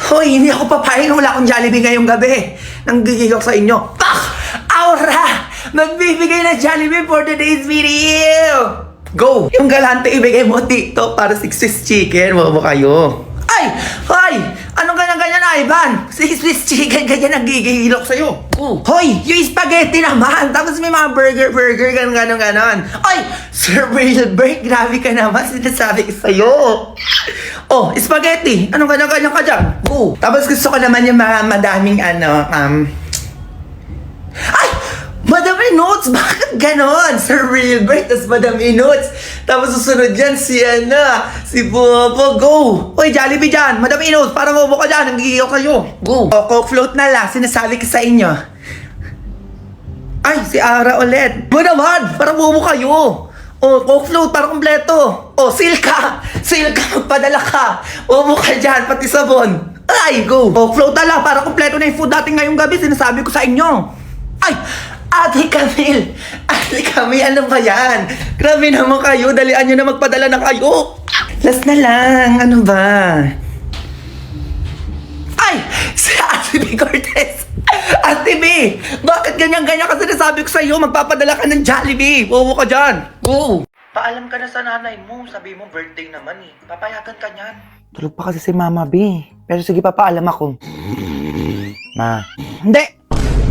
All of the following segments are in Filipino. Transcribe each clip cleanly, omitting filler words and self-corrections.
Hoy, hindi ako papayag na wala akong Jollibee ngayong gabi. Nanggigil ako sa inyo. Pak! Aura! Magbibigay na Jollibee for today's video! Go! Yung galante ibigay mo TikTok para 6 piece chicken. Bobo kayo. Ay! Hoy! Anong ganyan-ganyan na, Ivan? 6 piece chicken, ganyan nagigigil ako sa'yo. Hoy! Yung spaghetti naman! Tapos may mga burger, ganon. Ay! Sir Wilbert, grabe ka naman. Sinasabi ko sa'yo. Oh, spaghetti! Anong ganyan-ganyan ka dyan? Tapos gusto ko naman yung mga madaming Ay! Madam Inots! Bakit ganon? Sir Wilbert, tas Madam Inots. Tapos susunod dyan si Bobo. Go! Uy, Jollibee dyan! Madam Inots, parang bobo ka dyan. Nangigiyaw kayo. Go! O, Coke float na lang. Sinasabi ko sa inyo. Ay, si Ara ulit. Mo naman! Parang bobo kayo. O, Coke float, parang kompleto. O, Silka! Silka, magpadala ka. Bobo ka dyan, pati sabon. Ay, go! Coke float na lang. Parang kompleto na yung food natin ngayong gabi. Sinasabi ko sa inyo. Ay! Ate Camille! Ate Camille, ano ba yan? Grabe naman kayo, dalian nyo na magpadala na kayo. Last na lang, ano ba? Ay! Si Ate B. Cortez! Ate B! Bakit ganyan-ganyan kasi nasabi ko sa'yo, magpapadala ka ng Jollibee. Bobo ka dyan. Go! Paalam ka na sa nanay mo, sabi mo birthday naman eh. Papayagan ka niyan. Tulog pa kasi si Mama B. Pero sige, papaalam ako. Ma. Hindi!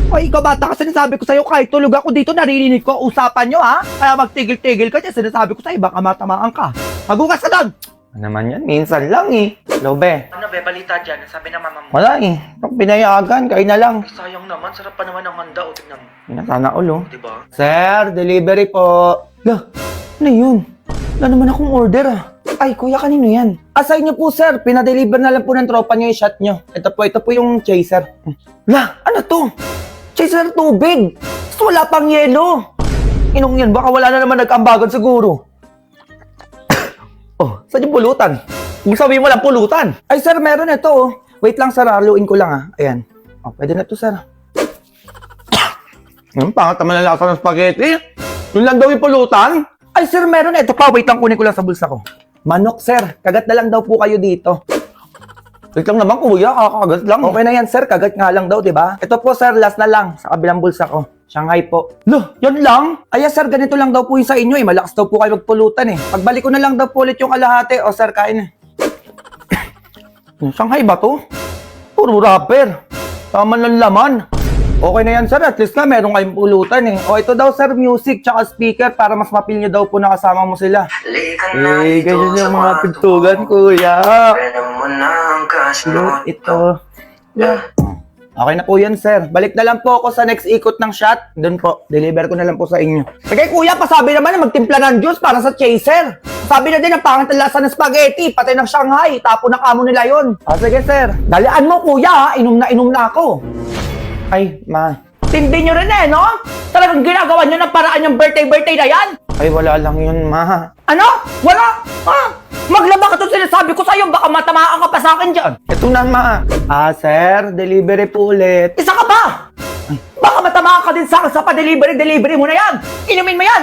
O ikaw bata kasi sinasabi ko sa'yo kahit tulog ako dito naririnig ko usapan nyo ha? Kaya magtigil-tigil ka dyan sinasabi ko sa'yo baka matamaan ka. Magugas ka doon! Ano naman yan? Minsan lang eh. Hello be? Ano be? Balita dyan? Sabi ng mama mo. Wala eh. Pag pinayagan, kain na lang. Ay, sayang naman. Sarap pa naman ang handa. O tingnan mo. Sana ulo. Diba? Sir, delivery po. Lah, ano yun? Wala naman akong order ah. Ay, kuya, kanino yan? Asay niyo po, sir. Pinadeliver na lang po ng tropa niyo yung shot niyo. Ito po yung chaser. Lah, ano to? Chaser tubig! Gusto wala pang yelo! Inong yan, baka wala na naman nag-ambagan siguro. Oh, saan yung pulutan? Kung sabihin mo lang pulutan. Ay sir, meron ito oh. Wait lang sir, haluin ko lang ah. Ayan. Oh, pwede na to sir. Pangat naman ang lasa ng spaghetti. Yun lang daw yung pulutan. Ay sir, meron ito pa. Wait lang, kunin ko lang sa bulsa ko. Manok sir, kagat na lang daw po kayo dito. Wait lang naman kuya, kakagat lang. Okay na yan sir, kagat nga lang daw, diba? Ito po sir, last na lang, sa kabilang bulsa ko. Shanghai po. Loh, yan lang? Ay sir, ganito lang daw po yung sa inyo eh. Malakas daw po kayo magpulutan eh. Pagbalik ko na lang daw po ulit yung kalahati. O sir, kain eh. Shanghai ba to? Puro wrapper. Tama ng laman. Okay na yan sir, at least nga meron kayong pulutan eh. O ito daw sir, music tsaka speaker para mas mapil nyo daw po na kasama mo sila. Eh, ganyan yung mga pintugan kuya. Look, ito. Yeah. Okay na po yan sir. Balik na lang po ako sa next ikot ng shot. Doon po, deliver ko na lang po sa inyo. Sige kuya, pasabi naman na magtimpla ng juice para sa chaser. Sabi na din ang pangit ang lasa ng spaghetti, pati ng Shanghai. Tapo na kamo nila yun. Sige sir. Dalian mo kuya ha, inom na ako. Ay, ma. Tindi nyo rin eh, no? Talagang ginagawa nyo ng paraan yung birthday na yan? Ay, wala lang yun, ma. Ano? Wala? Ma? Maglaba ka to sinasabi ko sa'yo, baka matamaan ka pa sa akin dyan. Ito na, ma. Sir, delivery po ulit. Isa ka pa! Ay. Baka matamaan ka din sa akin sa pa-delivery mo na yan! Inumin mo yan!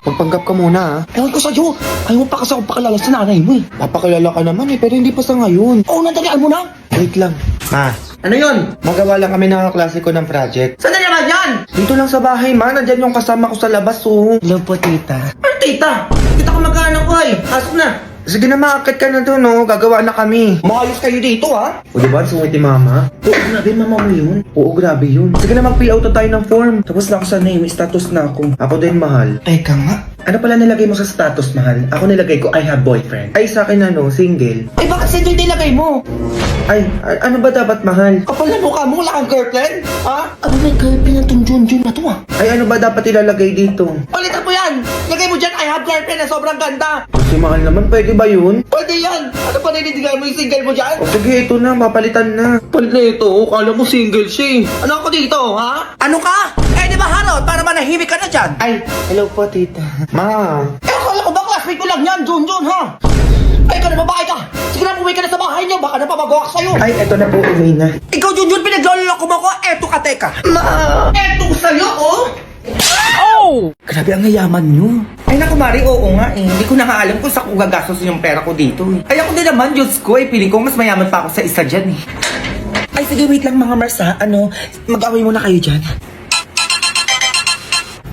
Pagpanggap ka muna ha. Ewan ko sa'yo. Ayaw mo pa kasi akong pakilala sa nanay mo eh. Papakilala ka naman eh, pero hindi pa sa ngayon. Oo, nandalian mo na! Wait lang. Ma, Ano yun? magawa lang kami ng kaklase ko ng project. Saan na naman yan? Dito lang sa bahay, ma. Nandyan yung kasama ko sa labas, oh. Hello po, tita. Ay, tita! Tita ka magkaanak ko ay! Asok na! Sige na, maakit ka na doon, oh. Gagawa na kami. Makayos kayo dito ha! O diba, sungit ni mama? Oo, grabe mama mo yun. Oo, grabe yun. Sige na, mag-fill out na tayo ng form. Tapos na ako sa name, status na ako. Ako din, mahal. Teka nga. Ano pala nilagay mo sa status, mahal? Ako nilagay ko, I have boyfriend. Ay, sa akin ano, single. Ay, bakit single nilagay mo? Ay, ano ba dapat, mahal? Kapal na mukha mo, wala kang girlfriend? Ha? Ano may girlfriend na tong Junjun na to ah? Ay, ano ba dapat ilalagay dito? Palitan mo yan! Lagay mo dyan, I have girlfriend na sobrang ganda! Si mahal naman, pwede ba yun? Pwede yan! Ano pa nililigayan mo yung single mo dyan? O sige, ito na, papalitan na. Palit na ito, kala mo single siya eh. Ano ako dito, ha? Ano ka? Eh, di ba Harold? Para manahimik ka na dyan. Ay, hello po, tita. Ma'am. Eh, akala ko ba classmate ko lang yan, Junjun, ha? Ay, ka na babae ka! Sige na, umuwi ka na sa bahay niyo, baka napapagawa ka sa'yo! Ay, eto na po, uwi na. Ikaw, Junjun, pinagloloko mo ko, eto ka, teka! Ma! Eto ko sa'yo, oh! Grabe ang yayaman nyo. Ay naku Mari, oo nga eh. Hindi ko na nga alam kung saan ko gagastos yung pera ko dito eh. Ay ako din naman, Diyos ko eh. Piling ko mas mayaman pa ako sa isa dyan eh. Ay sige, wait lang mga Mars ha. Mag-away muna kayo dyan.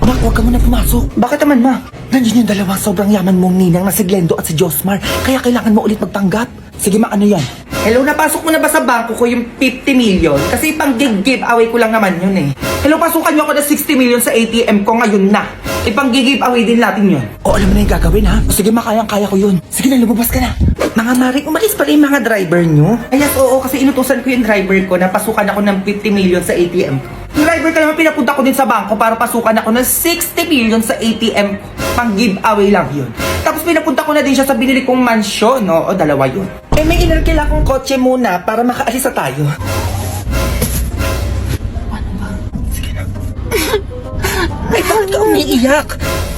Mak, huwag ka muna pumasok. Bakit naman ma? Nandiyan yung dalawa sobrang yaman mong ninang na si Glendo at si Josmar. Kaya kailangan mo ulit magpanggap. Sige ma, ano yan? Hello, napasok mo na ba sa bangko ko yung 50 million? Kasi pang giveaway ko lang naman yun eh. Hello, pasukan nyo ako ng 60 million sa ATM ko ngayon na. Ipang giveaway din natin yun. O, alam mo na yung gagawin ha? O sige ma, kaya ko yun. Sige na, lumabas ka na. Mga Mari, umalis pala yung mga driver nyo? Ay, yes, oo, kasi inutusan ko yung driver ko na pasukan ako ng 50 million sa ATM ko. Yung driver ka naman, pinapunta ko din sa bangko para pasukan ako ng 60 million sa ATM ko. Pang giveaway lang yun. Tapos pinapunta ko na din siya sa binili kong mansyon, no? O, dalawa yun. Eh, may inarkila akong kotse muna para makaalis na tayo. Ay, bakit ka umiiyak?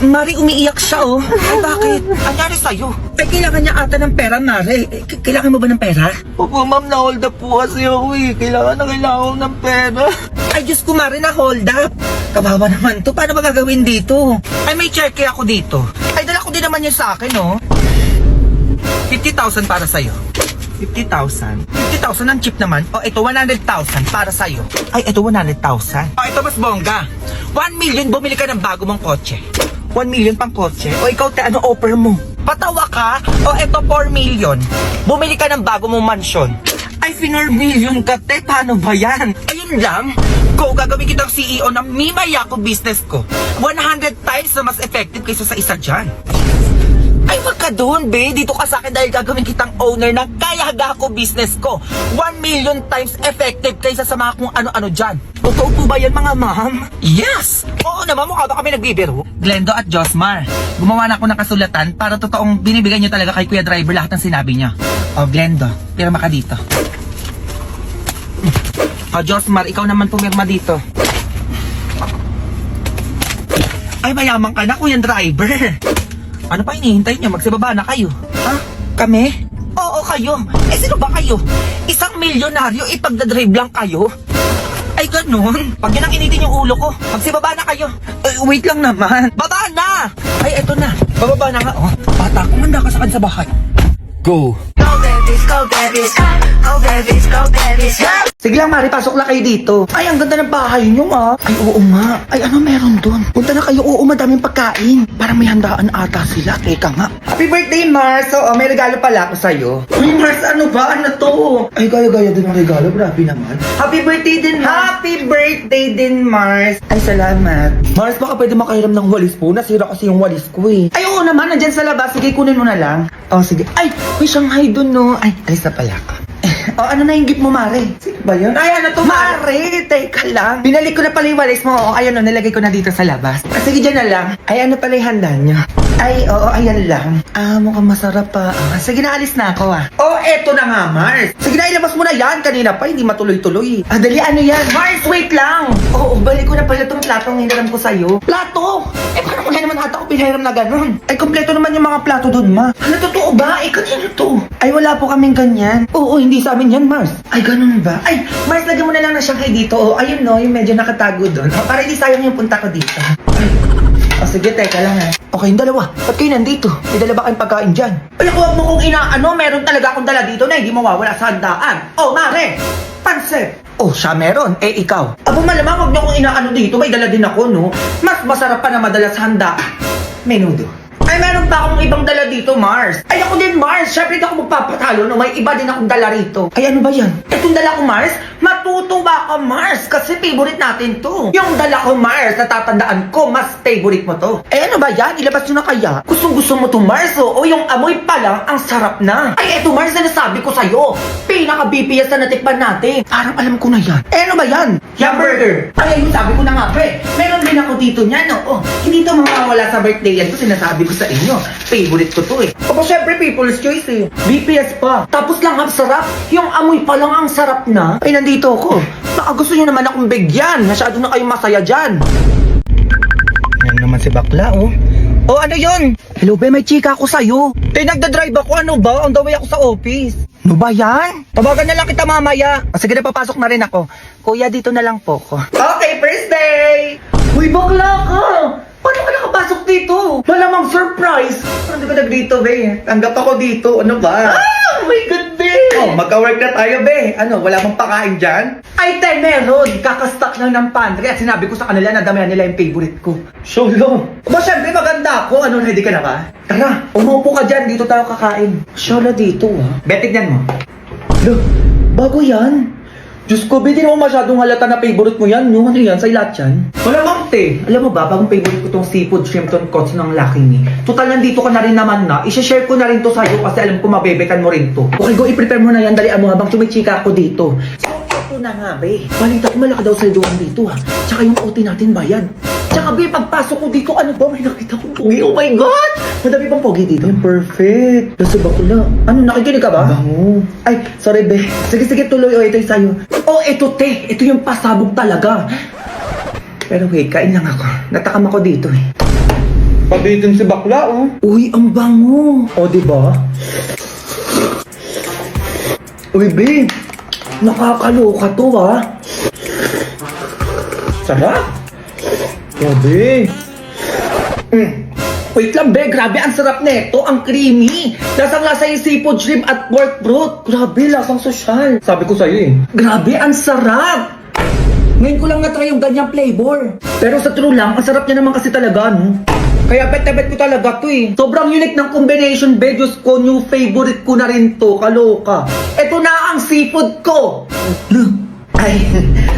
Mari, umiiyak siya, oh. Ay, bakit? Anyari sa'yo? Ay, kailangan niya ata ng pera, Mari. Kailangan mo ba ng pera? Opo ma'am, na-hold up po kasi ako eh. Kailangan ko ng pera. Ay, Diyos ko, Mari, na-hold up. Kawawa naman to. Paano ba gagawin dito? Ay, may cheque ako dito. Ay, dala ko din naman yun sa akin, oh. 50,000 para sa'yo. 50,000? 50,000 ang cheap naman. O, ito 100,000 para sa'yo. Ay, ito 100,000. O, ito mas bongga. 1 million, bumili ka ng bago mong kotse. 1 million pang kotse. O, ikaw, ano offer mo? Patawa ka? O, ito 4 million. Bumili ka ng bago mong mansyon. Ay, 4 million ka, te. Paano ba yan? Ayun lang. Go, gagawin kitang CEO ng Mimaya ko business ko. 100 times na mas effective kaysa sa isa dyan. Ay, wag ka doon, be. Dito ka sa akin dahil gagawin kitang owner ng Kayaga ko business ko. 1 million times effective kaysa sa mga kung ano-ano dyan. Totoo po ba yan, mga ma'am? Yes! Oo naman, mukha ba kami nagbibiro? Glendo at Josmar, gumawa na ako ng kasulatan para totoong binibigay nyo talaga kay Kuya Driver lahat ng sinabi niya. O, Glendo, pirma ka dito. O, Josmar, ikaw naman pumirma dito. Ay, mayaman ka na, Kuya Driver. Ano pa hinihintay niyo? Magsibaba na kayo. Ha? Kami? Oo, kayo. Eh, sino ba kayo? Isang milyonaryo, ipagdadrive lang kayo? Ay, ganun. Pag yan ang initin yung ulo ko, magsibaba na kayo. Wait lang naman. Baba na! Ay, eto na. Bababa na nga. Oh, bata, kumanda ka sa akin sa bahay. Go! Go babies, go babies, go babies, go babies, go! Sige lang, Mari, pasok lang kayo dito. Ay, ang ganda ng bahay niyo, ah. Ay, oo nga. Ay, ano meron doon? Punta na kayo. Oo, madaming pagkain. Parang may handaan ata sila. Teka nga. Happy birthday, Mars. Oo, may regalo pala ako sa'yo. Uy, Mars, ano ba? Ano to? Ay, gaya-gaya din ang regalo. Grabe naman. Happy birthday din, Mars. Happy birthday din, Mars. Ay, salamat. Mars, baka pwede makahiram ng walis po. Nasira kasi yung walis ko, eh. Ay, oo naman. Nandyan sa labas. Sige, kunin mo na lang. Oh, sige. Ay, may Shanghai doon, no. Ay, alis na pala ka. O, ano na yung gift mo, Mare? Sino ba yun? Ay, ano to, Mare? Teka lang. Binalik ko na pala yung walis mo. O, ayun, o, nilagay ko na dito sa labas. Sige, dyan na lang. Ay, ano pala yung handa nyo? Ay, oo, ayan lang. Mukhang masarap pa. Sige na, alis na ako, eto na nga, Mars. Sige na, ilabas mo na yan. Kanina pa, hindi matuloy-tuloy. Dali, ano yan? Mars, wait lang. Oo, balik ko na pala itong platong hiniram ko sa'yo. Plato? Eh, paano ko na naman ata ko pinahiram na ganun? Ay, kompleto naman yung mga plato doon, ma. Ano, totoo ba? Ay, kanino to? Ay, wala po kaming ganyan. Oo, hindi sa amin yan, Mars. Ay, ganun ba? Ay, Mars, lagyan mo na lang na Shanghai dito. O, ayun no, yung medyo nakatago doon. Para hindi sayang yung punta ko dito. Ay, sige, teka lang ha. Okay, yung dalawa. Ba't kayo nandito? May dala ba kayong pagkain dyan? Ay, huwag mo kong inaano. Meron talaga akong dala dito na hindi mawawala sa handaan. Oh, Mare! Pansit! Oh, siya meron. Eh, ikaw. Abo, malamang huwag niyo kong inaano dito. May dala din ako, no? Mas masarap pa na madala sa handaan. Menudo. Ay, meron pa akong ibang dala dito, Mars. Ay, ako din, Mars. Siyempre, hindi ako magpapatalo, no? May iba din akong dala rito. Ay, ano ba yan? Itong dala ko, Mars? Matutuwa ka, Mars. Kasi favorite natin to. Yung dala ko, Mars, natatandaan ko, mas favorite mo to. Ay, ano ba yan? Ilabas nyo na kaya? Gusto mo to, Mars, o yung amoy pa lang, ang sarap na. Ay, eto, Mars, na nasabi ko sa'yo. Pinaka-BPS na natikpan natin. Parang alam ko na yan. Eh, ano ba yan? Hamburger. Ay, ayun, sabi ko na nga, pre. Meron din ako dito niyan, no? Oh, hindi to mawawala sa birthday yan. Ito sinasabi ko sa inyo. Favorite ko to eh. Opo, syempre, people's choice eh. BPS pa. Tapos lang ang sarap. Yung amoy pa lang ang sarap na. Ay, nandito ako. Baka gusto nyo naman akong bigyan. Masyado na kayong masaya dyan. Yan naman si bakla, oh. Oh, ano yun? Hello, be, may chika ako sa'yo. Te, nagdadrive ako. Ano ba? On the way ako sa office. Ano ba yan? Tawagan na lang kita mamaya. Sige na, papasok na rin ako. Kuya, dito na lang po ko. Okay, first day! Uy, bakla ka! Paano ka nakapasok dito? Malamang surprise! Ano ka dito, be? Tanggap ako dito. Ano ba? Ah! Oh my God, be! Oh, magka-work na tayo, be. Ano, wala mong pakain dyan? Ay, te, meron. Kakastock lang ng pantry at sinabi ko sa kanila na damihan nila yung favorite ko. Solo. Ba, syempre maganda ako. Ano, ready ka na ba? Tara, umupo ka dyan. Dito tayo kakain. Solo dito, ha? Be, tignan mo. Look, bago yan. Diyos ko, di naman masyadong halata na favorite mo yan. Yung ano yan, sa ilat yan. Malamang, te. Alam mo ba, bagong favorite ko tong seafood shrimp tonkotsu ng Lucky Me. Total, nandito ka na rin naman na. I-share ko na rin to sa'yo kasi alam ko mabebekan mo rin to. Okay, go, i-prepare mo na yan. Dalian mo habang chumichika ako dito. So, ito na nga, be. Balita ko malaki daw sa liduan dito, ha. Tsaka yung OT natin bayad. Tsaka, be, pagpasok ko dito, ano ba? May nakita kong pogi. Oh my God! Madami pang pogi dito. Perfect. Nasa bakula. Ano, nakikinig ka ba? Bango. Ay, sorry, be. Sige, tuloy. O, ito yung sa'yo. Oh, ito, te. Ito yung pasabog talaga. Pero wait, kain lang ako. Natakam ako dito, eh. Pabitin si bakla, oh. Uy, ang bango. O, diba? Uy, be. Nakakaloka to, ha. Sarap. Grabe. Wait lang, be. Grabe, ang sarap nito. Ang creamy. Lasang-lasa yung seafood shrimp at pork broth. Grabe, lasang sosyal. Sabi ko sa'yo, eh. Grabe, ang sarap. Ngayon ko lang na-try yung ganyang flavor. Pero sa true lang, ang sarap niya naman kasi talaga, no? Kaya bet na bet ko talaga to, eh. Sobrang unique ng combination, be. Diyos ko, new favorite ko na rin to. Kaloka. Ito na ang seafood ko. Ay,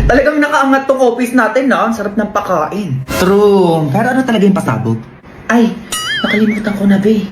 talagang nakaangat tong office natin, na. Ang sarap ng pakain. True. Pero ano talaga yung pasabog? Ay, nakalimutan ko na, be.